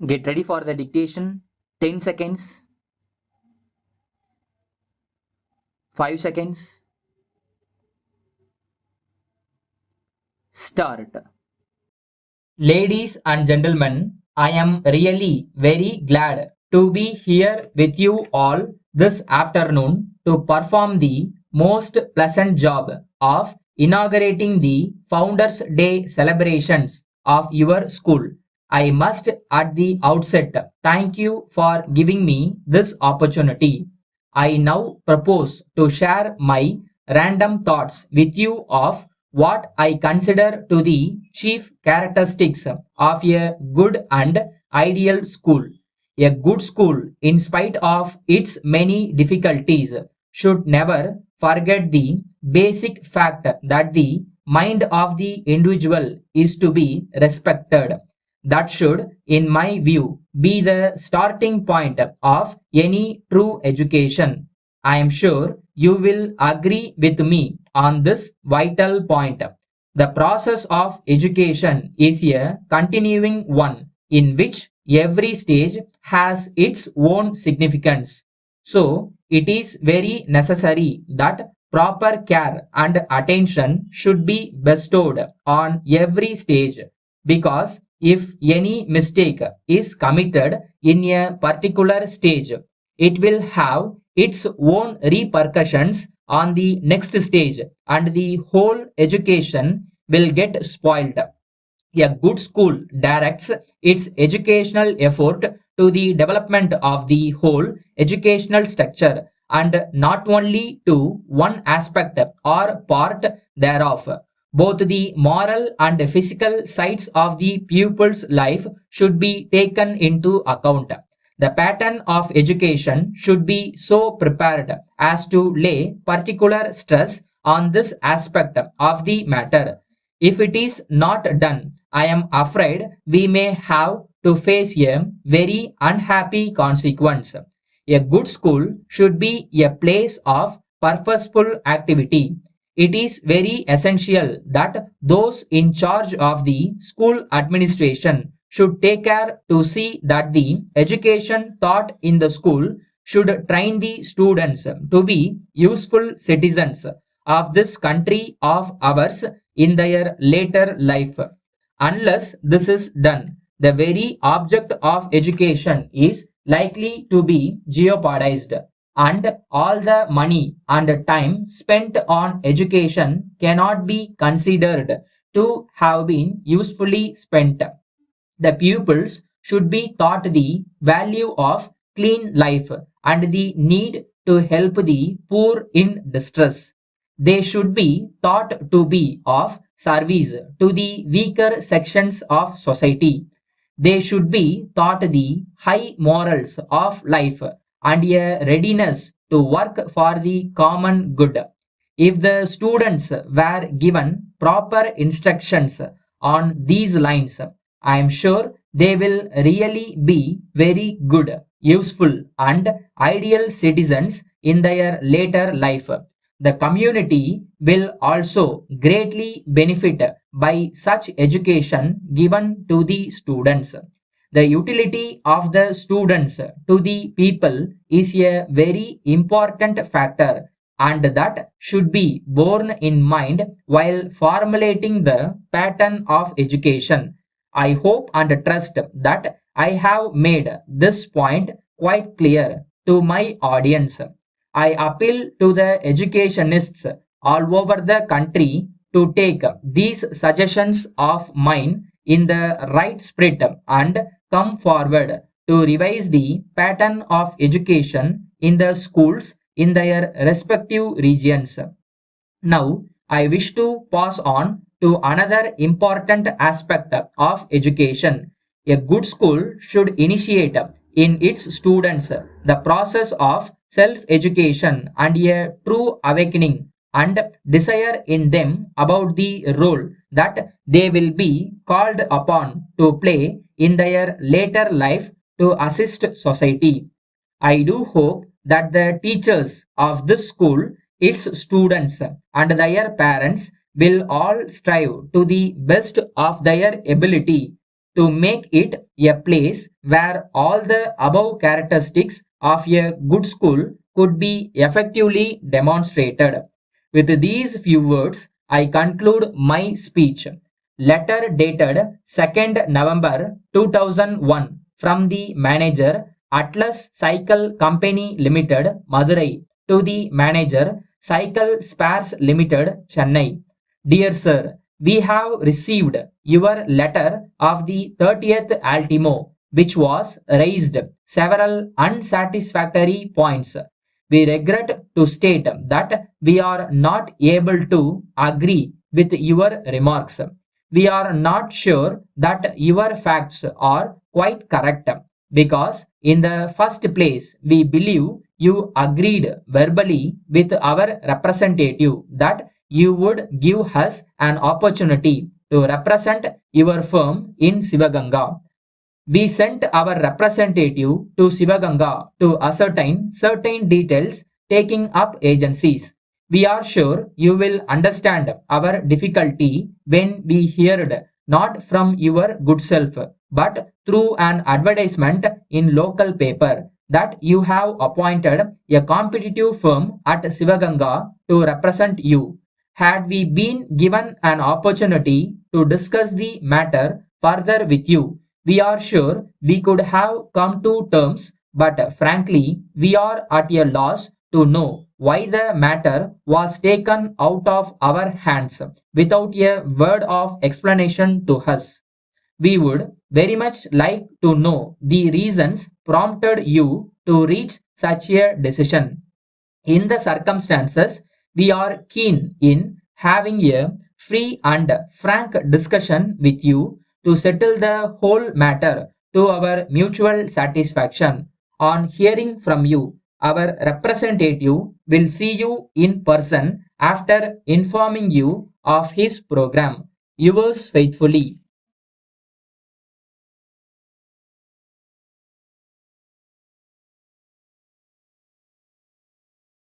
Get ready for the dictation. 10 seconds, 5 seconds, start. Ladies and gentlemen, I am really very glad to be here with you all this afternoon to perform the most pleasant job of inaugurating the Founders Day celebrations of your school. I must at the outset thank you for giving me this opportunity. I now propose to share my random thoughts with you of what I consider to the chief characteristics of a good and ideal school. A good school, in spite of its many difficulties, should never forget the basic fact that the mind of the individual is to be respected. That should, in my view, be the starting point of any true education. I am sure you will agree with me on this vital point. The process of education is a continuing one in which every stage has its own significance. So, it is very necessary that proper care and attention should be bestowed on every stage, because if any mistake is committed in a particular stage, it will have its own repercussions on the next stage and the whole education will get spoiled. A good school directs its educational effort to the development of the whole educational structure and not only to one aspect or part thereof. Both the moral and physical sides of the pupil's life should be taken into account. The pattern of education should be so prepared as to lay particular stress on this aspect of the matter. If it is not done, I am afraid we may have to face a very unhappy consequence. A good school should be a place of purposeful activity. It is very essential that those in charge of the school administration should take care to see that the education taught in the school should train the students to be useful citizens of this country of ours in their later life. Unless this is done, the very object of education is likely to be jeopardized, and all the money and time spent on education cannot be considered to have been usefully spent. The pupils should be taught the value of clean life and the need to help the poor in distress. They should be taught to be of service to the weaker sections of society. They should be taught the high morals of life and a readiness to work for the common good. If the students were given proper instructions on these lines, I am sure they will really be very good, useful, and ideal citizens in their later life. The community will also greatly benefit by such education given to the students. The utility of the students to the people is a very important factor, and that should be borne in mind while formulating the pattern of education. I hope and trust that I have made this point quite clear to my audience. I appeal to the educationists all over the country to take these suggestions of mine in the right spirit and come forward to revise the pattern of education in the schools in their respective regions. Now, I wish to pass on to another important aspect of education. A good school should initiate in its students the process of self education and a true awakening and desire in them about the role that they will be called upon to play in their later life to assist society. I do hope that the teachers of this school, its students, and their parents will all strive to the best of their ability to make it a place where all the above characteristics of a good school could be effectively demonstrated. With these few words, I conclude my speech. Letter dated 2nd November 2001 from the manager, Atlas Cycle Company Limited, Madurai, to the manager, Cycle Spares Limited, Chennai. Dear Sir, we have received your letter of the 30th ultimo, which was raised several unsatisfactory points. We regret to state that we are not able to agree with your remarks. We are not sure that your facts are quite correct because, in the first place, we believe you agreed verbally with our representative that you would give us an opportunity to represent your firm in Sivaganga. We sent our representative to Sivaganga to ascertain certain details taking up agencies. We are sure you will understand our difficulty when we heard not from your good self, but through an advertisement in local paper that you have appointed a competitive firm at Sivaganga to represent you. Had we been given an opportunity to discuss the matter further with you, we are sure we could have come to terms, but frankly, we are at a loss to know why the matter was taken out of our hands without a word of explanation to us. We would very much like to know the reasons prompted you to reach such a decision. In the circumstances, we are keen in having a free and frank discussion with you to settle the whole matter to our mutual satisfaction. On hearing from you, our representative will see you in person after informing you of his program. Yours faithfully,